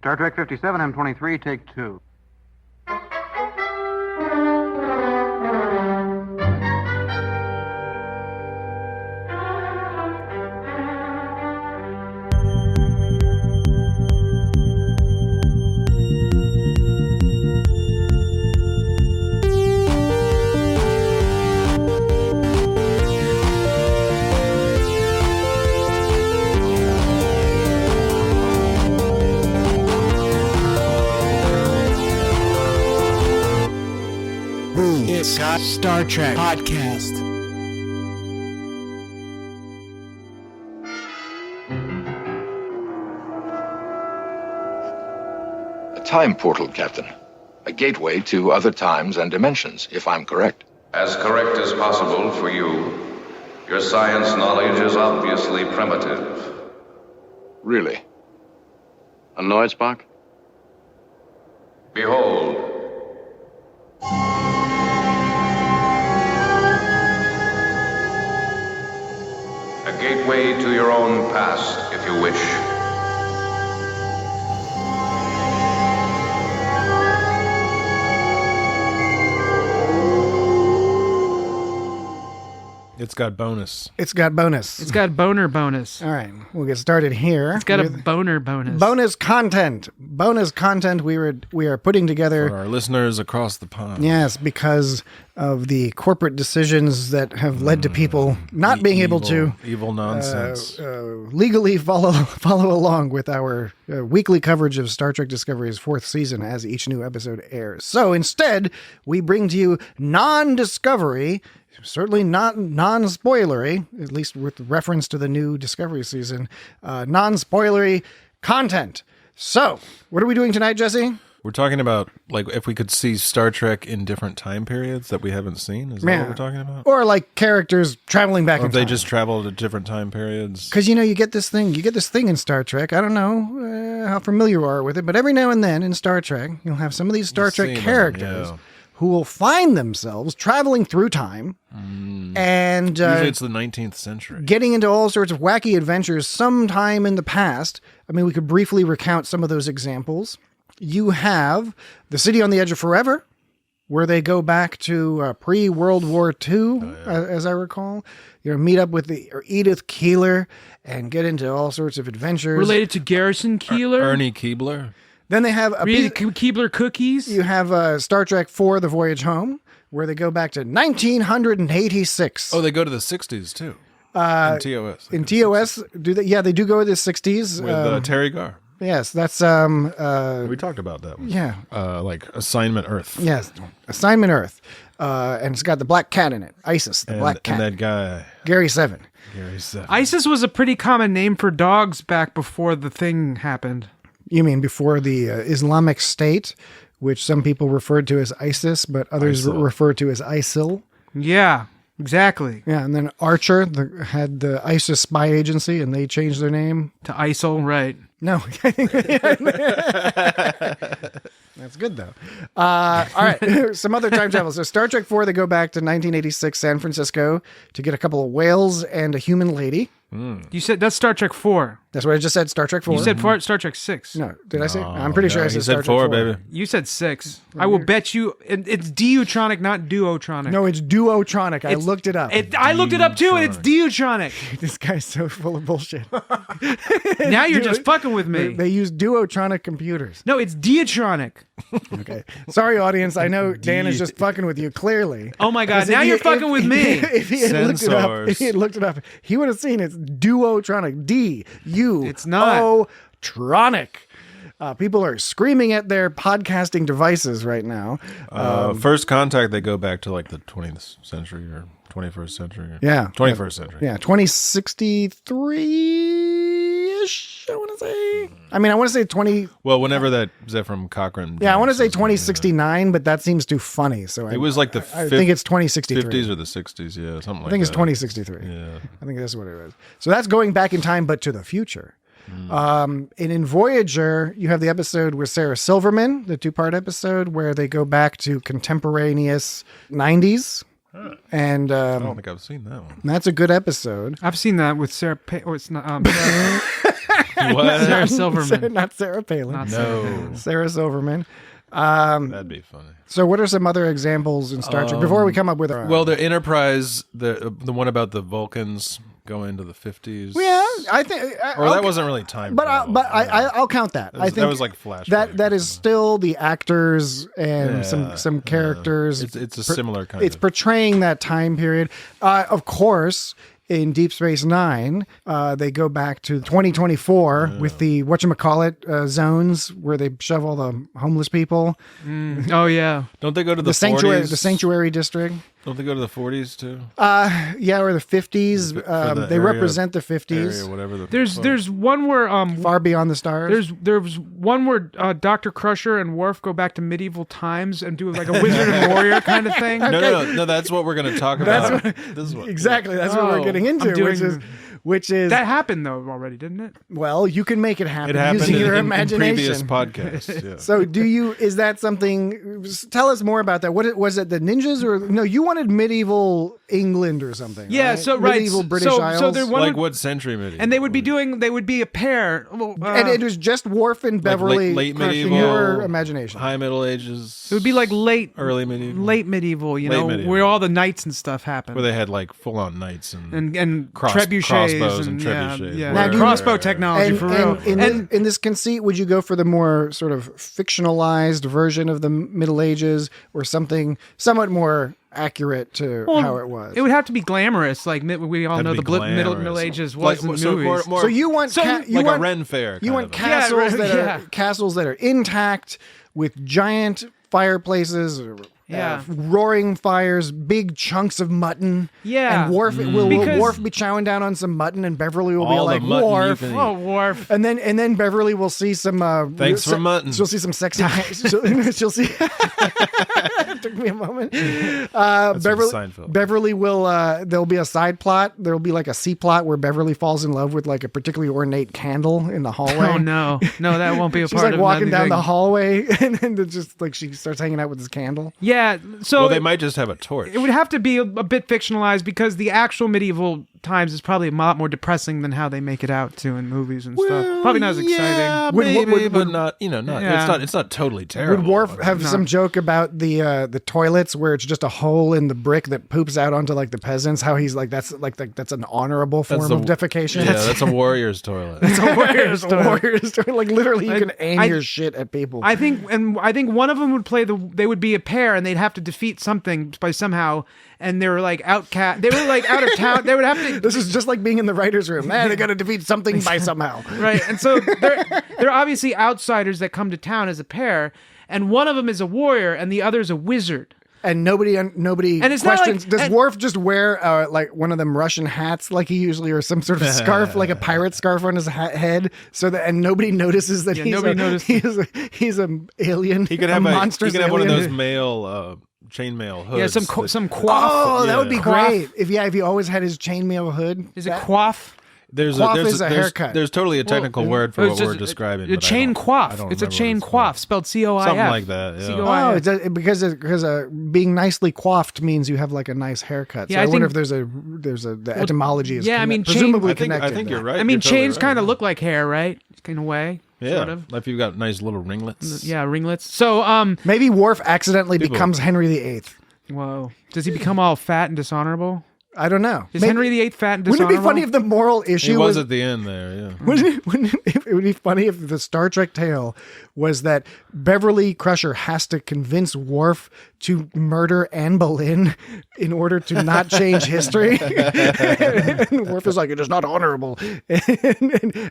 Star Trek 57, M23, take 2. Star Trek Podcast. A time portal, Captain. A gateway to other times and dimensions, if I'm correct. As correct as possible for you. Your science knowledge is obviously primitive. Really? Annoyed, Spock? Behold. A gateway to your own past, if you wish. It's got bonus. It's got bonus. It's got boner bonus. All right, we'll get started here. It's got a boner bonus. Bonus content. Bonus content we are putting together. For our listeners across the pond. Yes, because of the corporate decisions that have led to people not being able to evil nonsense legally follow along with our weekly coverage of Star Trek Discovery's 4th season as each new episode airs. So instead, we bring to you non-Discovery, certainly not non-spoilery, at least with reference to the new Discovery season, non-spoilery content. So, what are we doing tonight, Jesse? We're talking about, like, if we could see Star Trek in different time periods that we haven't seen. Is that what we're talking about? Or like characters traveling back in time. Or if they just travel to different time periods. Because, you get this thing in Star Trek. I don't know how familiar you are with it, but every now and then in Star Trek, you'll have some of these Star Trek characters who will find themselves traveling through time and usually it's the 19th century, getting into all sorts of wacky adventures sometime in the past. I mean, we could briefly recount some of those examples. You have The City on the Edge of Forever, where they go back to pre-World War II, as I recall. Meet up with Edith Keeler and get into all sorts of adventures. Related to Garrison Keeler? Ernie Keebler. Then they have Keebler cookies. You have Star Trek IV, The Voyage Home, where they go back to 1986. Oh, they go to the 60s, too. In TOS. In TOS, do they? Yeah, they do go to the 60s. With Terry Garr. Yes, that's... we talked about that one. Yeah. Like Assignment Earth. Yes, Assignment Earth. And it's got the Black Cat in it. Isis, the Black Cat. And that guy. Gary Seven. Isis was a pretty common name for dogs back before the thing happened. You mean before the Islamic State, which some people referred to as ISIS, but others refer to as ISIL? Yeah, exactly. Yeah, and then Archer had the ISIS spy agency, and they changed their name. To ISIL, right. No. That's good, though. All right, some other time travel. So Star Trek IV, they go back to 1986 San Francisco to get a couple of whales and a human lady. You said that's Star Trek 4. That's what I just said, Star Trek 4. You said Star Trek 6. No, did I say? I'm pretty sure I said Star Trek 4, baby. You said 6. I will bet you it's Duotronic, not Duotronic. No, it's Duotronic. I looked it up. I looked it up too, and it's Duotronic. This guy's so full of bullshit. Now you're just fucking with me. They use Duotronic computers. No, it's Diatronic. Okay. Sorry, audience. I know Dan is just fucking with you, clearly. Oh my God. Now you're fucking with me. If he had looked it up, he would have seen it's Duotronic. It's not. Tronic. People are screaming at their podcasting devices right now. First Contact, they go back to like the 20th century or 21st century. Yeah. 21st century. Yeah, 2063-ish, I want to say. I mean, I want to say 20... Well, whenever that from Cochrane. Yeah, I want to say 2069, but that seems too funny. So it was like the I think it's 2063. 50s or the 60s, yeah, something like that. I think it's 2063. Yeah. I think that's what it is. So that's going back in time, but to the future. And in Voyager, you have the episode with Sarah Silverman, the 2-part episode where they go back to contemporaneous 90s. And I don't think I've seen that one. that's a good episode. I've seen that with Sarah. It's not What? Sarah Silverman. Not Sarah Palin. Not Sarah. No, Sarah Silverman. that'd be funny. So what are some other examples in Star Trek before we come up with our... Well, the Enterprise, the one about the Vulcans going into the 50s. Yeah, I think... Or that wasn't really time travel. I'll count that. I think that was like flashback. That is still the actors and some characters. It's a similar kind It's of... portraying that time period. Of course, in Deep Space Nine, they go back to 2024 with the whatchamacallit zones where they shove all the homeless people. Oh yeah. Don't they go to the 40s? Sanctuary district. Don't they go to the 40s too? Yeah, or the 50s. For the They area- represent the 50s. Area, whatever the There's one where Far beyond the stars. there's one where Dr. Crusher and Worf go back to medieval times and do like a wizard and warrior kind of thing. No, that's what we're going to talk about. This is what, Exactly. That's what we're getting into, which is That happened though already, didn't it? well, you can make it happen It happened using your in imagination. previous podcasts. Yeah. So is that something, tell us more about that. Was it the ninjas or no, you wanted medieval England or something. Yeah, right? so right. Medieval British so Isles. there one Like would- what century medieval? and they would be a pair. and it was just Worf and Beverly late in medieval, your imagination. High Middle Ages. It would be like early medieval, late medieval, you Late know, medieval. where all the knights and stuff happen. where they had like full on knights and and crossbows trebuchets and yeah, trebuchets. yeah. Now, do you- Crossbow technology And, for real. in this conceit, would you go for the more sort of fictionalized version of the Middle Ages or something somewhat more accurate to how it was? It would have to be glamorous, like we all Had to know be the Middle glamorous. Ages Like, was in so movies. more So you want So you like want a Ren Fair. you kind want of castles Yeah, that yeah. are castles that are intact with giant fireplaces, Yeah. roaring fires, big chunks of mutton. Yeah. and Worf will Because- Worf be chowing down on some mutton, and Beverly will be All the like mutton you Worf. can eat. Oh, Worf. And then Beverly will see some. Thanks for mutton. She'll see some sexy. she'll see. It took me a moment. Beverly. Seinfeld. Beverly will. There'll be a side plot. There'll be like a C plot where Beverly falls in love with like a particularly ornate candle in the hallway. Oh no, that won't be a She's part like of walking down the anything. hallway, and then it's just like she starts hanging out with this candle. Yeah, so Well, they might just have a torch. it would have to be a bit fictionalized because the actual medieval times is probably a lot more depressing than how they make it out to in movies and stuff. Probably not as exciting. Yeah, Would- maybe, would- but would- not. You know, not. Yeah. It's not totally terrible. Would Worf have some joke about the toilets where it's just a hole in the brick that poops out onto like the peasants? How he's like that's an honorable form the- of defecation. Yeah, that's a warrior's toilet. It's a warrior's toilet. Like literally, you can aim I- your shit at people. I think one of them would play they would be a pair and they'd have to defeat something by somehow, and they were like outcast. They were like out of town. They would have to. This is just like being in the writer's room. Man, they got to defeat something by somehow. Right, and so they're obviously outsiders that come to town as a pair, and one of them is a warrior and the other is a wizard. And nobody And it's not questions. like- Does and- Worf just wear like one of them Russian hats like he usually, or some sort of scarf, like a pirate scarf on his head, so that and nobody notices that he's an alien. He could a have monstrous he could have one of alien. those mail chainmail hoods. Yeah, some quaff. Oh, that would be Quaff. great if he always had his chainmail hood. Is it That- quaff? Quaff is a haircut. There's totally a technical word for It's what just we're describing. A but I chain don't- I quaff. don't It's a remember what chain it's quaff, called. spelled COIF. Something like that. Yeah. Oh, COIF. because being nicely coiffed means you have like a nice haircut. So Yeah, I I wonder think- if the etymology is yeah, I mean, presumably I think connected. you're right. I mean, You're totally chains right. kind of look like hair, right? In a way. Yeah, Sort of. like you've got nice little ringlets. Yeah, ringlets. So, Maybe Worf accidentally becomes Henry VIII. whoa. Does he become all fat and dishonorable? I don't know. Is Maybe- Henry VIII fat and Wouldn't dishonorable? it be funny if the moral issue He was was at the end there. Yeah. it would be funny if the Star Trek tale was that Beverly Crusher has to convince Worf to murder Anne Boleyn in order to not change history. And Worf is like, it is not honorable.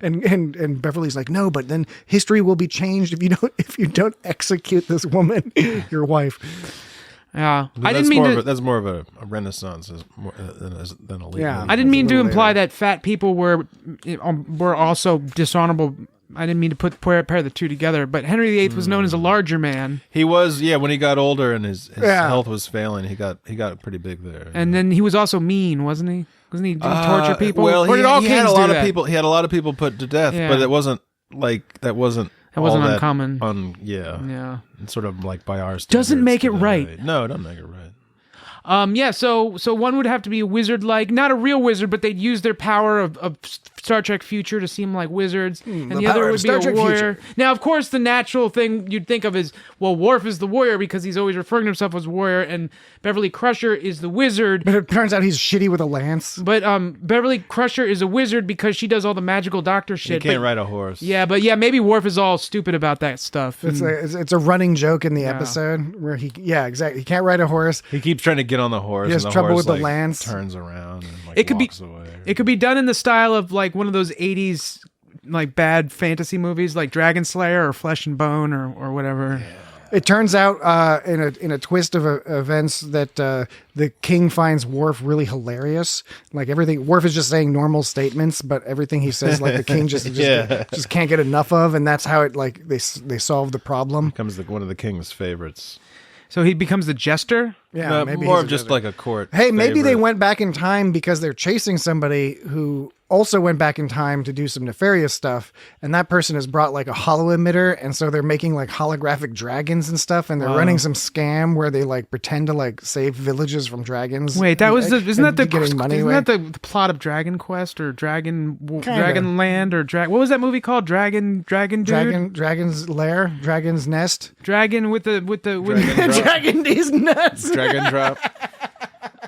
And Beverly's like, no, but then history will be changed if you don't execute this woman, your wife. Yeah. But I didn't mean to. That's more of a renaissance than a late. Yeah. I didn't mean to little imply later. that fat people were also dishonorable. I didn't mean to pair the two together. But Henry VIII was known as a larger man, He was, yeah. When he got older and his Yeah. health was failing, he got pretty big there. and then he was also mean, wasn't he? Wasn't he? Did he torture people? Well, Or did all he had kings a lot do of that? people. He had a lot of people put to death, Yeah. but it wasn't like that wasn't. That wasn't all uncommon. Yeah. Yeah. Sort of like by our standards Doesn't make it today. right. No, it doesn't make it right. Yeah, so one would have to be a wizard, like not a real wizard, but they'd use their power of Star Trek Future to seem like wizards, and the other power of would be Star a Trek warrior. Future. Now, of course, the natural thing you'd think of is, well, Worf is the warrior because he's always referring to himself as warrior, and Beverly Crusher is the wizard. But it turns out he's shitty with a lance. But Beverly Crusher is a wizard because she does all the magical doctor shit. He can't but, ride a horse. Yeah, but maybe Worf is all stupid about that stuff. It's a running joke in the episode where exactly. He can't ride a horse. He keeps trying to get on the horse. He has and the trouble horse, with the lance. Turns around and It could walks be away. It could be done in the style of like one of those 80s like bad fantasy movies like Dragon Slayer or Flesh and Bone or whatever. Yeah. It turns out in a twist of events that the king finds Worf really hilarious. Like everything, Worf is just saying normal statements, but everything he says, like the king just can't get enough of, and that's how it like they solve the problem. Becomes one of the king's favorites. So he becomes the jester? Yeah, No, maybe more he's of just like a court. Hey, maybe they favorite. went back in time because they're chasing somebody who also went back in time to do some nefarious stuff, and that person has brought like a holo emitter, and so they're making like holographic dragons and stuff, and they're running some scam where they like pretend to like save villages from dragons. Wait, that was and isn't that the getting money isn't away? that the plot of Dragon Quest or Dragon Land or what was that movie called? Dragon Dude? Dragon's lair, Dragon's nest, Dragon with the Dragon these nuts. Dragon drop.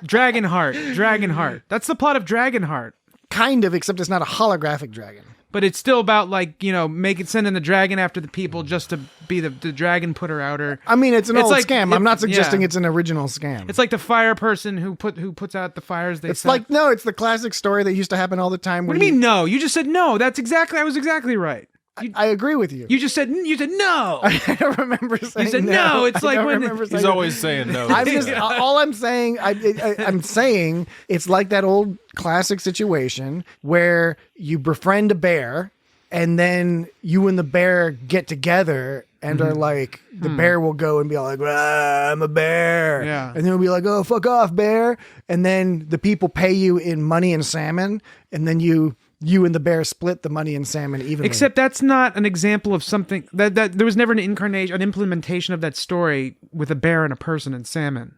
Dragonheart. That's the plot of Dragonheart. Kind of, except it's not a holographic dragon. But it's still about like, sending the dragon after the people just to be the dragon putter outer. I mean, it's an old scam. I'm not suggesting yeah. it's an original scam. It's like the fire person who puts out the fires. It's the classic story that used to happen all the time. What do you mean no? You just said no. I was exactly right. I agree with you. You just said no. I don't remember saying You said no. It's like when He's always saying no. I'm saying I'm saying it's like that old classic situation where you befriend a bear and then you and the bear get together and are like, the bear will go and be like, I'm a bear. Yeah. And then we'll be like, oh, fuck off, bear. And then the people pay you in money and salmon. And then you and the bear split the money and salmon evenly. Except that's not an example of something that there was never an implementation of that story with a bear and a person and salmon.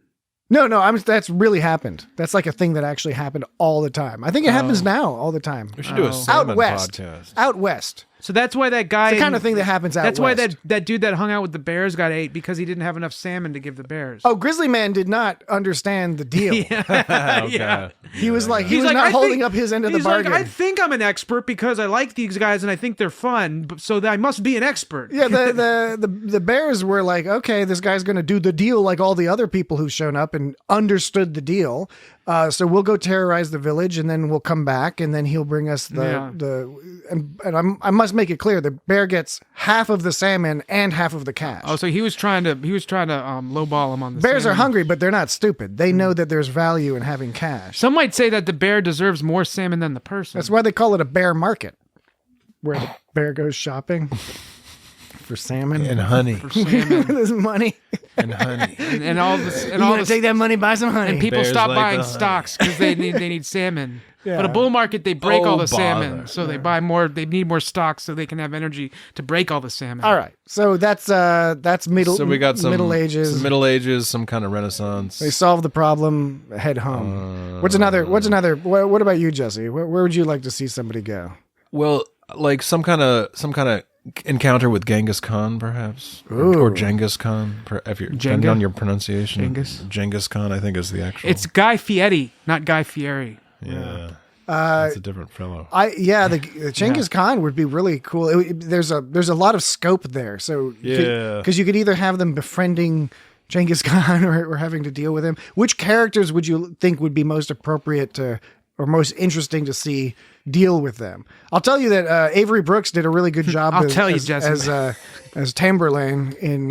No, that's really happened. That's like a thing that actually happened all the time. I think it happens now all the time. We should do a salmon podcast. Out west. So that's why that guy. It's the kind of thing that happens out That's west. why that dude that hung out with the bears got ate because he didn't have enough salmon to give the bears. Oh, Grizzly Man did not understand the deal. Yeah. He was like, he He's was like, not I holding think- up his end of the he's like, bargain. I think I'm an expert because I like these guys and I think they're fun, so I must be an expert. Yeah, the bears were like, okay, this guy's going to do the deal like all the other people who've shown up and understood the deal. So we'll go terrorize the village and then we'll come back and then he'll bring us I must make it clear, the bear gets half of the salmon and half of the cash. Oh, so he was trying to lowball him on the Bears salmon. are hungry, but they're not stupid. They know that there's value in having cash. Some might say that the bear deserves more salmon than the person. That's why they call it a bear market, where the bear goes shopping for salmon And honey. for salmon. with his money. And honey. and all this and You all gonna this, take that money, buy some honey. and people Bears stop like buying the honey. stocks because they need salmon. Yeah. But a bull market, they break all the salmon, bother. so they buy more. They need more stocks so they can have energy to break all the salmon. All right, so that's middle. So we got some Middle Ages. some Middle Ages, some kind of Renaissance. They solve the problem. Head home. What's another? What about you, Jesse? Where would you like to see somebody go? Well, like some kind of encounter with Genghis Khan, perhaps, or Genghis Khan, depending on your pronunciation. Genghis Khan, I think, is the actual. It's Guy Fieri, not Guy Fieri. Yeah. That's a different fellow. The Genghis Khan would be really cool. There's a lot of scope there. So because you could either have them befriending Genghis Khan or having to deal with him. Which characters would you think would be most appropriate to or most interesting to see deal with them? I'll tell you that Avery Brooks did a really good job. As Tamerlane in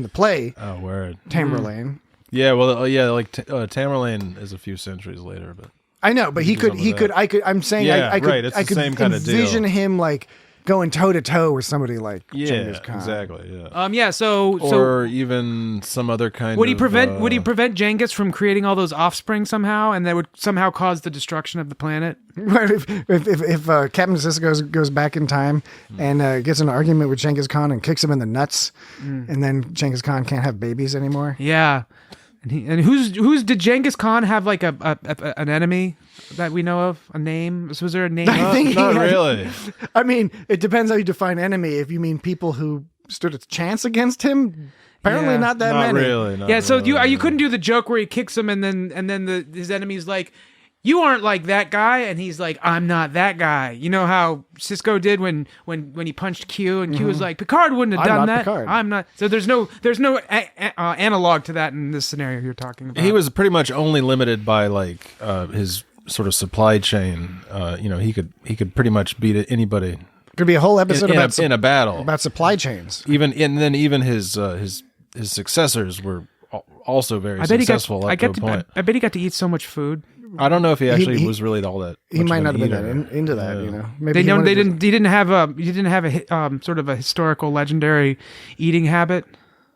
the play. Oh, word. Tamerlane. Yeah, well, Tamerlane is a few centuries later, but I know, but I'm saying Yeah, I could, right, it's I the could same kind of deal. envision him like going toe to toe with somebody like Genghis Khan. exactly. Yeah. So even some other kind. would he of, prevent Genghis from creating all those offspring somehow, and that would somehow cause the destruction of the planet? Right, if Captain Sisko goes back in time and gets in an argument with Genghis Khan and kicks him in the nuts, and then Genghis Khan can't have babies anymore. Yeah. And who's did Genghis Khan have like an enemy that we know of? A name? Was there a name? I think Not really. I mean, it depends how you define enemy. If you mean people who stood a chance against him, apparently Yeah. not that Not many. really. Not Yeah, so really. you couldn't do the joke where he kicks him and then his enemy's like, you aren't like that guy, and he's like, I'm not that guy. You know how Cisco did when he punched Q, and Q was like, Picard wouldn't have I'm done not that. Picard. I'm not. So there's no analog to that in this scenario you're talking about. He was pretty much only limited by like his sort of supply chain. He could pretty much beat anybody Could be a whole episode in a battle. about supply chains. Even his successors were also very I bet successful up to a point. I bet he got to eat so much food. I don't know if he actually he- was really all that. He much might of not an have been eater. into that, Yeah. Maybe He didn't have a sort of a historical legendary eating habit.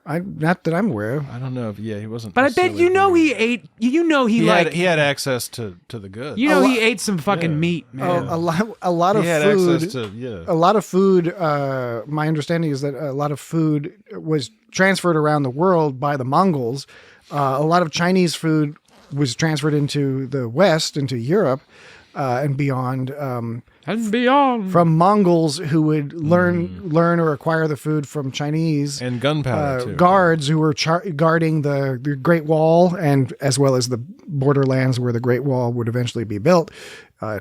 Not that I'm aware of. I don't know if he wasn't. But I bet necessarily he ate. he had access to the good. He ate some fucking meat, man. A lot of he had food. access to A lot of food. My understanding is that a lot of food was transferred around the world by the Mongols. A lot of Chinese food was transferred into the West, into Europe, and beyond. And beyond. From Mongols who would learn or acquire the food from Chinese and gunpowder too. guards who were guarding the Great Wall, and as well as the borderlands where the Great Wall would eventually be built,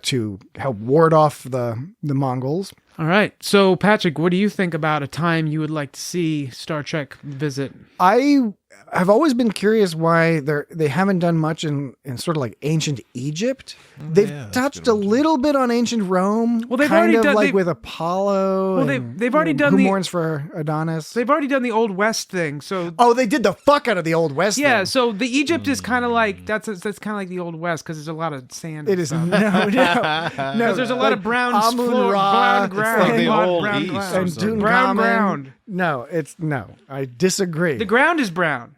to help ward off the Mongols. All right. So, Patrick, what do you think about a time you would like to see Star Trek visit? I have always been curious why they haven't done much in sort of like ancient Egypt. They've touched a little bit on ancient Rome. Well, they've kind already of done- like they- with Apollo. Well, and, they've already done who the- mourns for Adonis. They've already done the Old West thing. So, Oh, they did the fuck out of the Old West. yeah. thing. So the Egypt is kind of like that's kind of like the Old West because there's a lot of sand. It and is stuff. no. Because there's a lot of brown Amun floor, Ra, brown ground, like the brown old ground, East ground. or and something. Brown Tutankhamun. ground. No. I disagree. The ground is brown.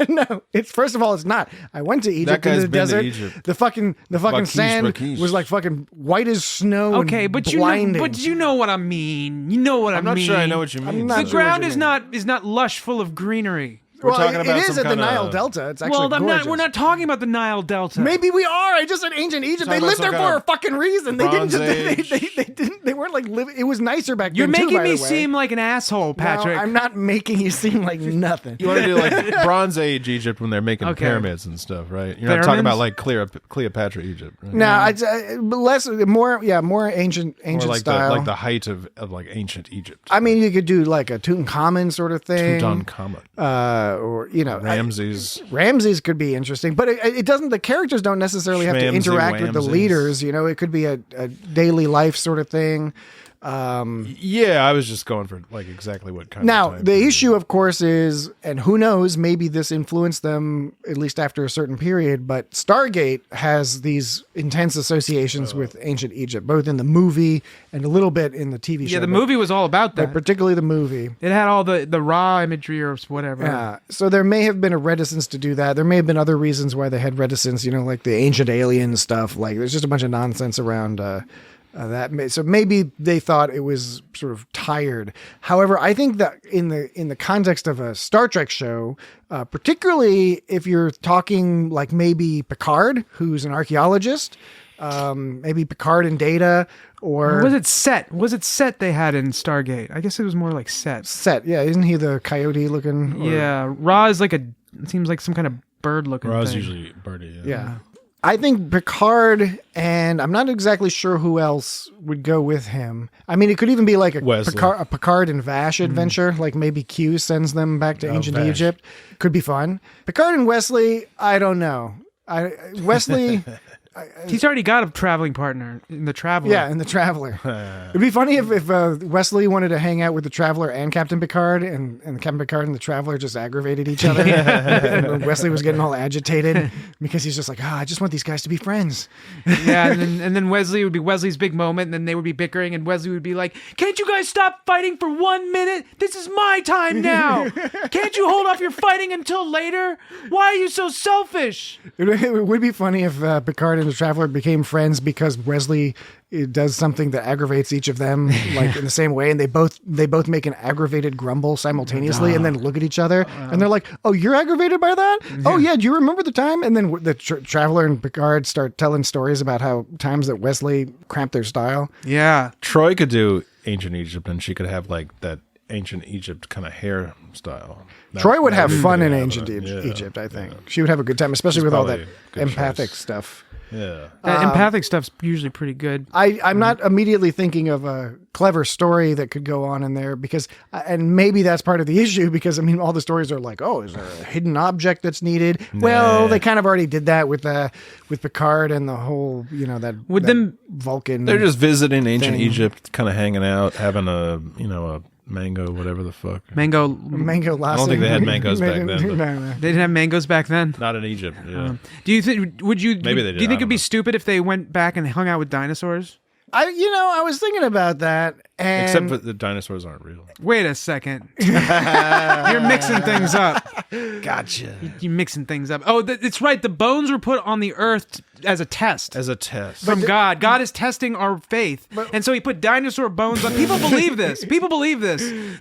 No, it's first of all, it's not. I went to Egypt guy's in the been to desert. Egypt. The fucking Bakish, sand Bakish. was like fucking white as snow. Okay, and but blinding. you know what I mean. You know what I I'm mean. not sure I know what you mean. not The sure what ground you is mean. not lush, full of greenery. We're Well, talking about it is some at the kinda- Nile Delta. It's actually Well, gorgeous. we're not talking about the Nile Delta. Maybe we are. I just said ancient Egypt. They Talking lived about there some for a kind fucking reason. They didn't Bronze just Age. they didn't they weren't like living. It was nicer back You're then too, making by me the way. seem like an asshole, Patrick. No, I'm not making you seem like nothing. You want to do like Bronze Age Egypt when they're making Okay. pyramids and stuff, right? You're not talking Pyramids? about like Cleopatra Egypt, right? No, more ancient Or like style. the height of like ancient Egypt. I mean, you could do like a Tutankhamun sort of thing. Tutankhamun, Or Ramses. could be interesting, but it doesn't. The characters don't necessarily have to Schmamsy interact with the Wamsies. leaders. It could be a daily life sort of thing. Yeah, I was just going for like exactly what kind. Now, of time the period. issue, of course, is, and who knows, maybe this influenced them at least after a certain period, but Stargate has these intense associations with ancient Egypt, both in the movie and a little bit in the TV show. yeah, the but- movie was all about but that. particularly the movie. It had all the raw imagery or whatever. Yeah. So there may have been a reticence to do that. There may have been other reasons why they had reticence, like the ancient alien stuff. Like there's just a bunch of nonsense around that. So maybe they thought it was sort of tired. However, I think that in the context of a Star Trek show, particularly if you're talking like maybe Picard, who's an archaeologist, maybe Picard and Data, or Was it Set? Was it Set they had in Stargate? I guess it was more like Set. Set. Yeah, isn't he the coyote looking? Yeah, Ra is like it seems like some kind of bird looking Ra's thing. usually birdie. Yeah. I think Picard, and I'm not exactly sure who else would go with him. I mean, it could even be like Wesley. a Picard and Vash adventure, like maybe Q sends them back to ancient Vash. Egypt. Could be fun. Picard and Wesley, I don't know. Wesley, He's already got a traveling partner in the Traveler. yeah, and the Traveler. It'd be funny if Wesley wanted to hang out with the Traveler and Captain Picard, and Captain Picard and the Traveler just aggravated each other. And Wesley was getting all agitated because he's just like, I just want these guys to be friends. Yeah, and then Wesley would be Wesley's big moment, and then they would be bickering, and Wesley would be like, "Can't you guys stop fighting for 1 minute? This is my time now. Can't you hold off your fighting until later? Why are you so selfish?" It would be funny if Picard and the Traveler became friends because Wesley does something that aggravates each of them, like in the same way, and they both make an aggravated grumble simultaneously, and then look at each other, and they're like, "Oh, you're aggravated by that? Oh yeah, do you remember the time?" And then the Traveler and Picard start telling stories about how times that Wesley cramped their style. Yeah, Troy could do ancient Egypt, and she could have like that ancient Egypt kind of hairstyle. Troy would have fun in ancient Egypt, I think. She would have a good time, especially with all that empathic stuff. Yeah. Empathic stuff's usually pretty good. I'm not immediately thinking of a clever story that could go on in there because, and maybe that's part of the issue because, I mean, all the stories are like, oh, is there a hidden object that's needed? Nah. Well, they kind of already did that with Picard and the whole, that Vulcan. They're just visiting ancient Egypt, kind of hanging out, having a mango, whatever the fuck. Mango lassi. I don't think they had mangoes back then. They didn't have mangoes back then? Not in Egypt, yeah. Do you think, maybe they did. Do you think it'd be stupid if they went back and hung out with dinosaurs? I was thinking about that. And except that the dinosaurs aren't real. Wait a second. You're mixing things up. Gotcha. You're mixing things up. Oh, it's right. The bones were put on the earth as a test. From God. God is testing our faith. And so he put dinosaur bones on. People believe this.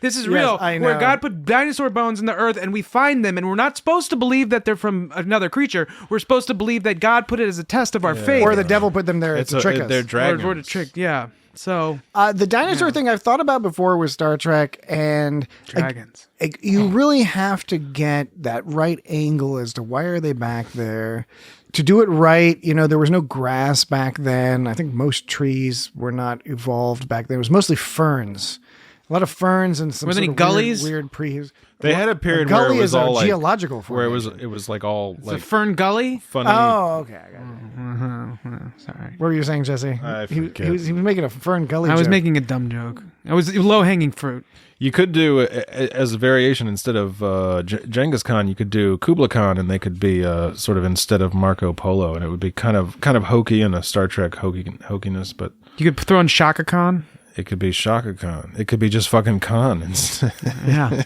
This is real. I know. Where God put dinosaur bones in the earth and we find them and we're not supposed to believe that they're from another creature. We're supposed to believe that God put it as a test of our faith. Or the devil put them there to trick us. They're dragons. Or to trick, yeah. So the dinosaur thing I've thought about before with Star Trek, and dragons. You really have to get that right angle as to why are they back there. To do it right, there was no grass back then. I think most trees were not evolved back then. It was mostly ferns. A lot of ferns and some were there sort any of gullies? Weird pre. They had a period where it was all like geological formation. where it was like all It's like a fern gully. funny. Oh, okay. I got it. Sorry. What were you saying, Jesse? I He forget. was making a fern gully. I was joke. making a dumb joke. It was low hanging fruit. You could do as a variation instead of Genghis Khan, you could do Kublai Khan, and they could be sort of instead of Marco Polo, and it would be kind of hokey and a Star Trek hokiness, but You could throw in Shaka Khan. it could be Shaka Khan. It could be just fucking Khan instead. Yeah.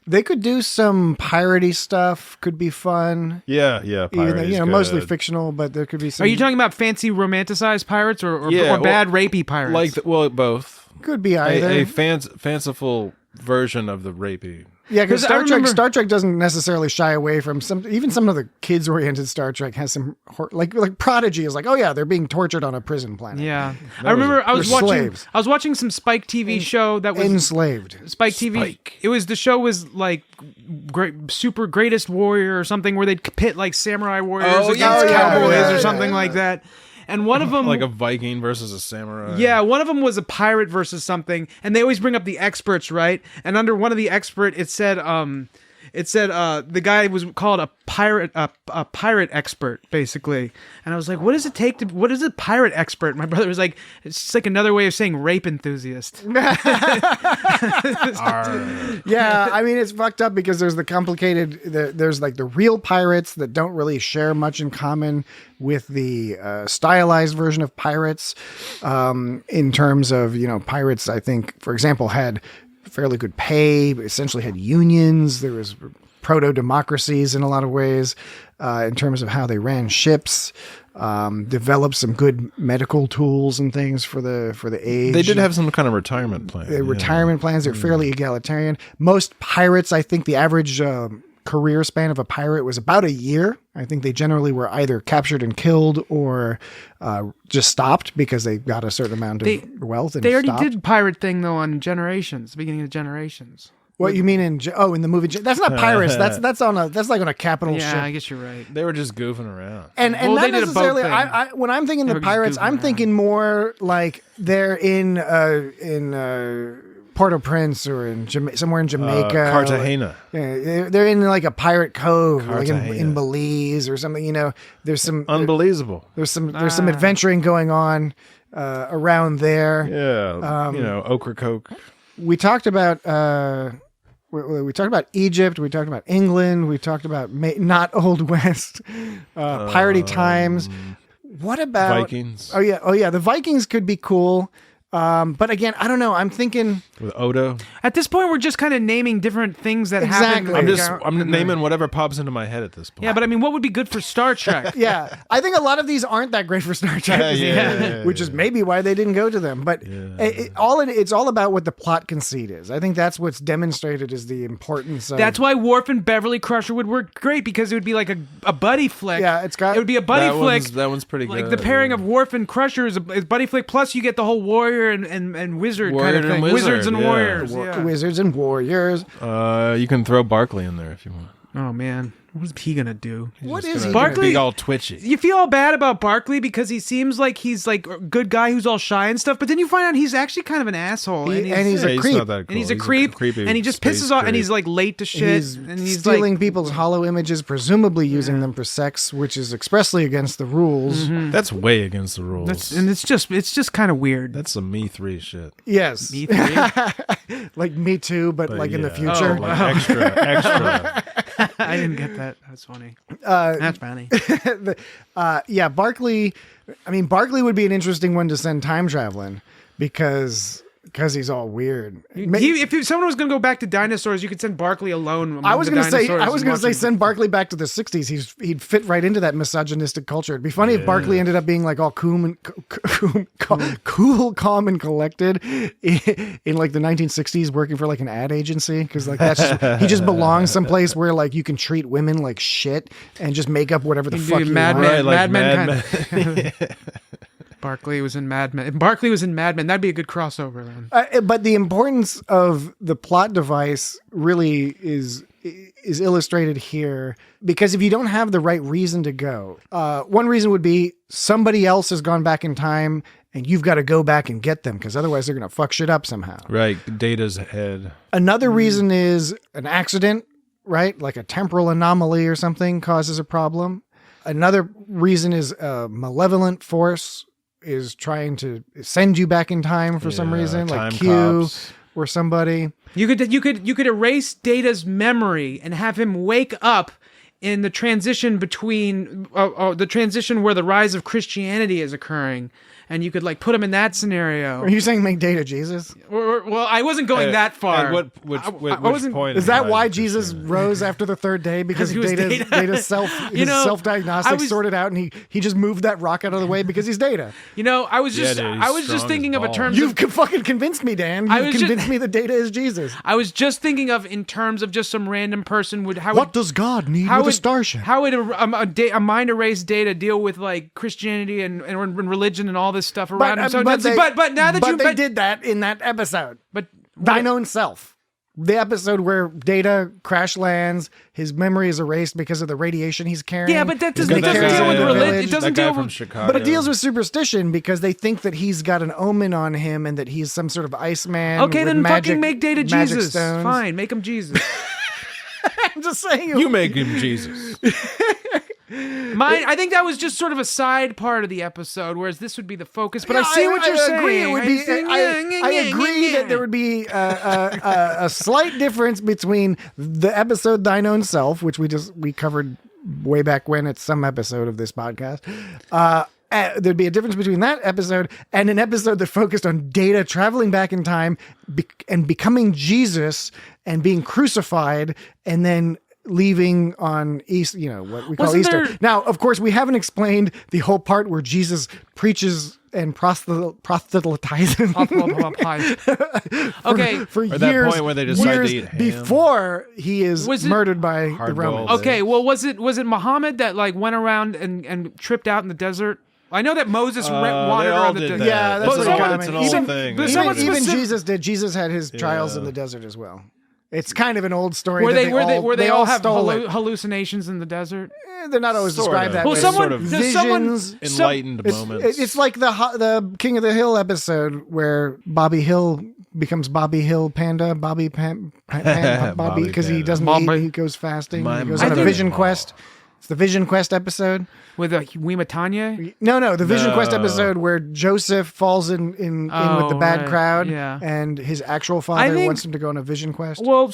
They could do some piratey stuff. Could be fun. yeah, Even though, mostly fictional, but there could be some. Are you talking about fancy romanticized pirates or Yeah, bad rapey pirates? Both. Could be either. A fanciful version of the rapey. Yeah, because 'Cause I remember- Star Trek doesn't necessarily shy away from even some of the kids-oriented Star Trek has some like Prodigy is like, oh yeah, they're being tortured on a prison planet. Yeah, I remember I was They're watching. slaves. I was watching some Spike TV show that was Enslaved. Spike TV. Spike. It was the show was like super greatest warrior or something where they'd pit like samurai warriors against cowboys or something like that. And one of them, Like a Viking versus a samurai. yeah, one of them was a pirate versus something, and they always bring up the experts, right? And under one of the expert, it said the guy was called a pirate expert, basically. And I was like, what does it take what is a pirate expert? My brother was like, it's just like another way of saying rape enthusiast. Yeah, I mean it's fucked up because there's the complicated. There's like the real pirates that don't really share much in common with the stylized version of pirates. In terms of pirates, I think, for example, had fairly good pay, essentially had unions. There was proto-democracies in a lot of ways in terms of how they ran ships, developed some good medical tools and things for the age. They did have some kind of retirement plan. Retirement plans, they're fairly egalitarian. Most pirates, I think the average career span of a pirate was about a year. I think they generally were either captured and killed or just stopped because they got a certain amount of wealth and They already stopped. did pirate thing though on Generations, the beginning of Generations. What you mean in the movie? That's not pirates. That's like on a capital Yeah, ship. I guess you're right. They were just goofing around. And Well, not they did a boat necessarily. thing. When I'm thinking They the were just pirates, goofing I'm around. thinking more like they're in Port-au-Prince or in somewhere in Jamaica, Cartagena. They're in like a pirate cove, like in Cartagena. Belize or something. There's some Unbelievable. there's some adventuring going on around there. Yeah. Ocracoke. We talked about. We talked about Egypt. We talked about England. We talked about not Old West, piratey times. What about Vikings. Oh yeah, the Vikings could be cool. But again, I don't know. I'm thinking With Odo. At this point, we're just kind of naming different things that Exactly. happen. I'm naming whatever pops into my head at this point. Yeah, but I mean, what would be good for Star Trek? yeah, I think a lot of these aren't that great for Star Trek, Yeah. which is maybe why they didn't go to them. But it's all about what the plot conceit is. I think that's what's demonstrated is the importance of. That's why Worf and Beverly Crusher would work great, because it would be like a buddy flick. Yeah, it would be a buddy flick. That one's pretty good. Like the pairing of Worf and Crusher is buddy flick. Plus, you get the whole warrior and wizard kind of thing. Wizards and warriors. Yeah. Wizards and warriors. You can throw Barkley in there if you want. Oh man, what is he gonna do? What is he? Barkley? Be all twitchy. You feel all bad about Barkley because he seems like he's like a good guy who's all shy and stuff, but then you find out he's actually kind of an asshole, and he's a creep. Not that cool. and he's a creep, and he just pisses off, and he's like late to shit, and he's stealing people's hollow images, presumably using them for sex, which is expressly against the rules. That's way against the rules. and it's just kind of weird. That's some Me 3 shit. Yes, Me too. like Me Too, but like in the yeah. future. Oh, like extra. I didn't get that. That's funny. That's funny. Yeah, Barkley. I mean, Barkley would be an interesting one to send time traveling because he's all weird. If someone was going to go back to dinosaurs, you could send Barkley alone. I was going to say send Barkley back to the 60s. He'd fit right into that misogynistic culture. It'd be funny if Barkley ended up being like all cool, calm, and collected in like the 1960s, working for like an ad agency, because like he just belongs someplace where like you can treat women like shit and just make up whatever the fuck you want. Right, like Mad Men Mad kind of. Barkley was in Mad Men. If Barkley was in Mad Men, that'd be a good crossover then. But the importance of the plot device really is illustrated here, because if you don't have the right reason to go, one reason would be somebody else has gone back in time and you've got to go back and get them, because otherwise they're going to fuck shit up somehow. Right, Data's head. Another reason is an accident, right? Like a temporal anomaly or something causes a problem. Another reason is a malevolent force is trying to send you back in time for some reason, like Q cops. or somebody. You could erase Data's memory and have him wake up in the transition between the transition where the rise of Christianity is occurring, and you could like put him in that scenario. Are you saying make Data Jesus? Well, I wasn't going that far. Which point? Is that why Jesus rose after the third day? Because he was Data's self-diagnostics sorted out, and he just moved that rock out of the way because he's Data. I was just thinking of a term. You've fucking convinced me, Dan. You've convinced me that Data is Jesus. I was just thinking of in terms of just some random person would. What does God need with a starship? How would a mind erased Data deal with like Christianity and religion and all this stuff around him? But they did that in that episode. But Thine Own Self. The episode where Data crash lands, his memory is erased because of the radiation he's carrying. Yeah, but that doesn't deal with religion. It doesn't deal with Chicago. But it deals with superstition because they think that he's got an omen on him and that he's some sort of Iceman. Okay, then magic, fucking make Data Jesus. Stones. Fine, make him Jesus. I'm just saying. You make him Jesus. I think that was just sort of a side part of the episode, whereas this would be the focus. But I see what you're I saying. Agree. It would be, I agree that there would be a slight difference between the episode Thine Own Self, which we covered way back when. It's some episode of this podcast. There'd be a difference between that episode and an episode that focused on Data traveling back in time and becoming Jesus and being crucified and then leaving on Easter, what we call Easter. Now, of course, we haven't explained the whole part where Jesus preaches and proselytizes. Okay. For or years, that point where they decide to eat ham. before he is murdered by the Romans. Okay, well, was it Muhammad that like went around and tripped out in the desert? I know that Moses wandered around the desert. Yeah, that's it's an old thing. Even Jesus did. Jesus had his trials in the desert as well. It's kind of an old story. Where they all have stole hallucinations in the desert? They're not always described that way. Visions, enlightened moments. It's like the King of the Hill episode where Bobby Hill becomes Bobby Hill Panda, Bobby because he doesn't eat, he goes fasting, he goes on a vision quest. It's the Vision Quest episode. With a Wimatanya? No, the Vision Quest episode where Joseph falls in with the bad right. crowd, Yeah. and his actual father think- wants him to go on a Vision Quest. Well,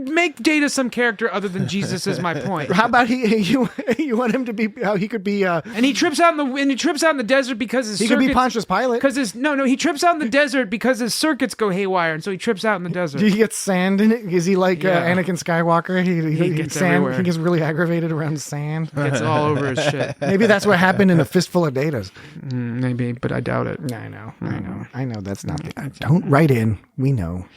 make Data some character other than Jesus is my point. How about you want him to be? How he could be? And he trips out in the desert because his He could be Pontius Pilate. Because he trips out in the desert because his circuits go haywire, and so he trips out in the desert. He gets sand in it. Is he like Yeah. Anakin Skywalker? He gets sand. everywhere. He gets really aggravated around sand. Gets all over his shit. Maybe that's what happened in A Fistful of Datas. Maybe, but I doubt it. I know. That's not. Don't write in. We know.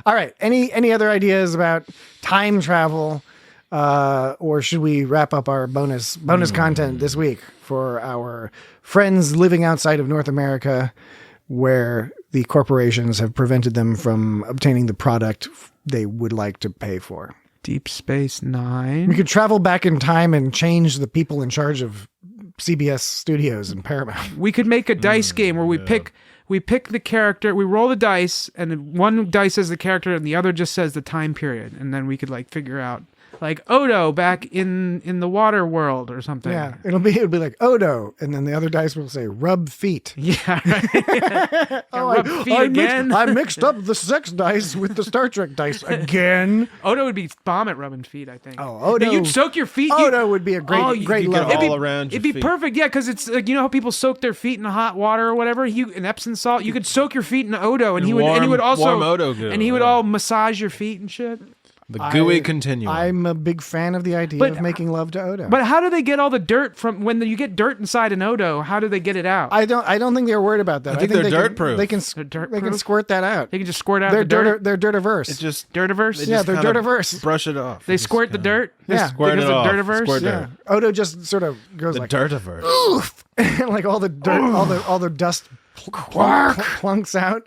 All right. Any other ideas about time travel, or should we wrap up our bonus content this week for our friends living outside of North America, where the corporations have prevented them from obtaining the product they would like to pay for? Deep Space We Nine. could travel back in time and change the people in charge of CBS Studios and Paramount. We could make a dice game where we pick the character, we roll the dice, and one dice says the character and the other just says the time period, and then we could figure out Odo back in the water world or something. Yeah, it'll be like Odo, and then the other dice will say rub feet. Yeah. Right. Rub feet again. I mixed up the sex dice with the Star Trek dice again. Odo would be bomb at rubbing feet, I think. Oh, Odo. You'd soak your feet. Odo would be a great you get level. all around your It'd be feet. perfect, yeah, because it's you know how people soak their feet in hot water or whatever, in Epsom salt. You could soak your feet in Odo, and he would also warm Odo goo, and he would yeah. all massage your feet and shit. The gooey continuum. I'm a big fan of the idea of making love to Odo. But how do they get all the dirt from when you get dirt inside an Odo? How do they get it out? I don't think they're worried about that. I think they're dirt-proof. They can They're they can dirt-proof? squirt that out. They can just squirt out They're the dirt. They're dirt-averse. It just Dirtiverse. Yeah, just they're kinda dirt-averse. Brush it off. They squirt the dirt. Yeah. Squirt it Because of off. Dirtiverse? Squirt Yeah, dirt. Odo just sort of goes The like dirtiverse. and like all the dirt, all the dust plunks out.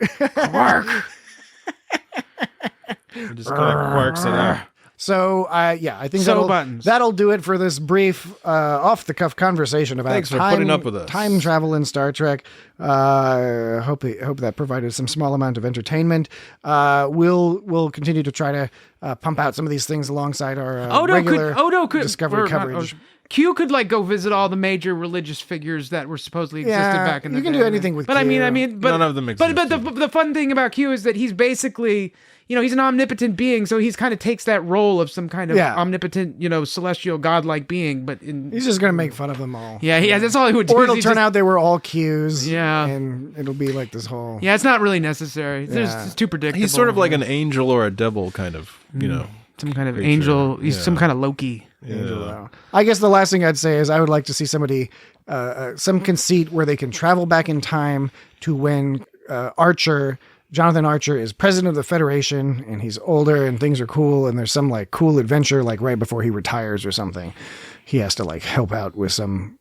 It just kind of quirks it out. So, I think buttons. that'll do it for this brief, off-the-cuff conversation about Thanks for putting up with us. time travel in Star Trek. Hope that provided some small amount of entertainment. We'll continue to try to pump out some of these things alongside our regular Odo could Discovery coverage. Q could go visit all the major religious figures that were supposedly existed back in the day. you can do anything with But Q. I mean, but None of them exist. But the fun thing about Q is that he's basically, he's an omnipotent being, so he's kind of takes that role of some kind of omnipotent, celestial godlike being. But He's just gonna make fun of them all. yeah, that's all he would do. Or is it'll he turn just- out they were all Qs. Yeah. and it'll be like this whole. Yeah, it's not really necessary. Yeah. It's too predictable. He's sort of like an angel or a devil kind of, some kind of creature. angel. He's Yeah. some kind of Loki. Yeah. I guess the last thing I'd say is I would like to see somebody, some conceit where they can travel back in time to when Jonathan Archer is president of the Federation and he's older and things are cool and there's some cool adventure right before he retires or something. He has to help out with some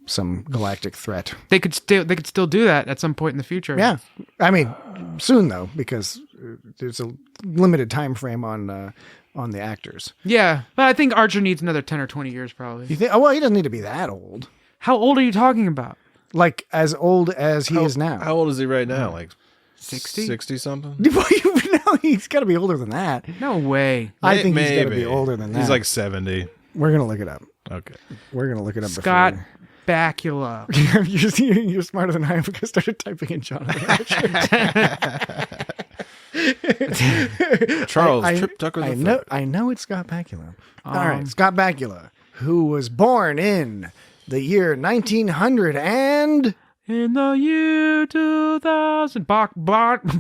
galactic threat. They could still do that at some point in the future. Yeah, I mean soon though because there's a limited time frame on the actors. Yeah, but I think Archer needs another 10 or 20 years probably. You think? Oh well, he doesn't need to be that old. How old are you talking about? As old as he is now. How old is he right now? 60? 60 something? No, he's got to be older than that. No way. I think he's got to Maybe. be older than that. He's 70. We're gonna look it up. Okay. We're gonna look it up. Scott before. Bakula. You're smarter than I am because I started typing in Jonathan Archer. Charles Trip Tucker the Third. I know it's Scott Bakula. All right, Scott Bakula, who was born in the year 1900 and In the year 2000. Boktober.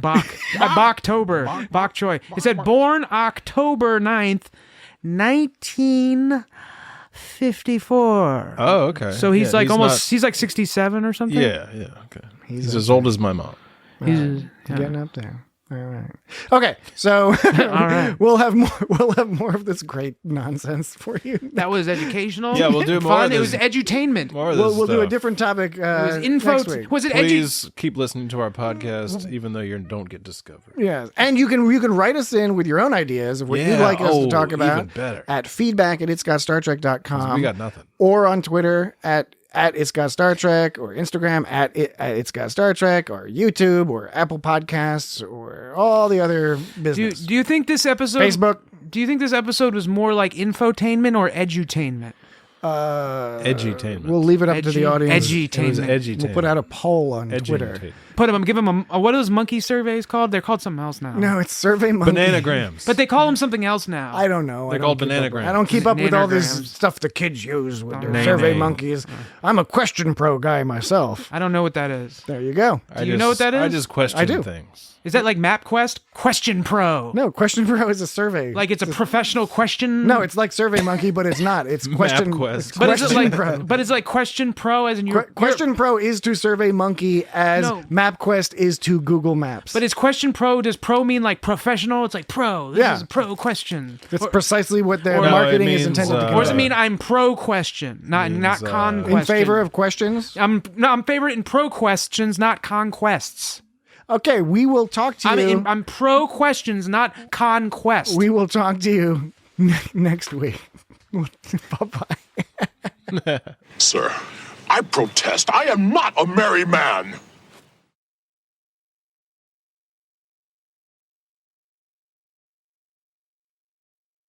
Bok Choy. It said born October 9th, 1954. Oh, okay. So he's Yeah, he's like 67 or something. Yeah, okay. He's as old as my mom. He's getting up there. All right. Okay, so All right. we'll have more of this great nonsense for you. That was educational. Yeah, we'll do more Fun. of It was this. edutainment. More of this We'll do a stuff. different topic. It was info. next week. Was it Please keep listening to our podcast, even though you don't get discovered. Yeah, and you can write us in with your own ideas of what you'd like us to talk about even better. at feedback@itsgotstartrek.com We got nothing. or on Twitter at It's Got Star Trek or Instagram at It's Got Star Trek or YouTube or Apple Podcasts or all the other business. Do you think this episode? Facebook. Do you think this episode was more like infotainment or edutainment? Edutainment. We'll leave it up to the audience. It was edutainment. We'll put out a poll on Twitter. Give them what are those monkey surveys called? They're called something else now. No, it's Survey Monkey. Bananagrams. But they call them something else now. I don't know. They're called bananagrams. I don't keep up with all Nanograms. this stuff the kids use with their Nay, Survey nay. Monkeys. I'm a Question Pro guy myself. I don't know what that is. There you go. Do you know what that is? I just question I do. things. Is that like MapQuest? Question Pro. No, Question Pro is a survey. Like it's a professional question. No, it's like Survey Monkey, but it's not. It's Question. MapQuest. It's but is it Question like? Pro. But it's like Question Pro, as in your Question Pro is to Survey Monkey as No. MapQuest is to Google Maps. But is Question Pro? Does pro mean like professional? It's like pro. This Yeah. is a pro question. That's precisely what their No, marketing it is means, intended to Or does it convey. mean I'm pro question, not con question? In favor of questions? I'm favor in pro questions, not conquests. Okay, we will talk to you. I'm pro questions, not conquest. We will talk to you next week. Bye-bye. Sir, I protest. I am not a merry man.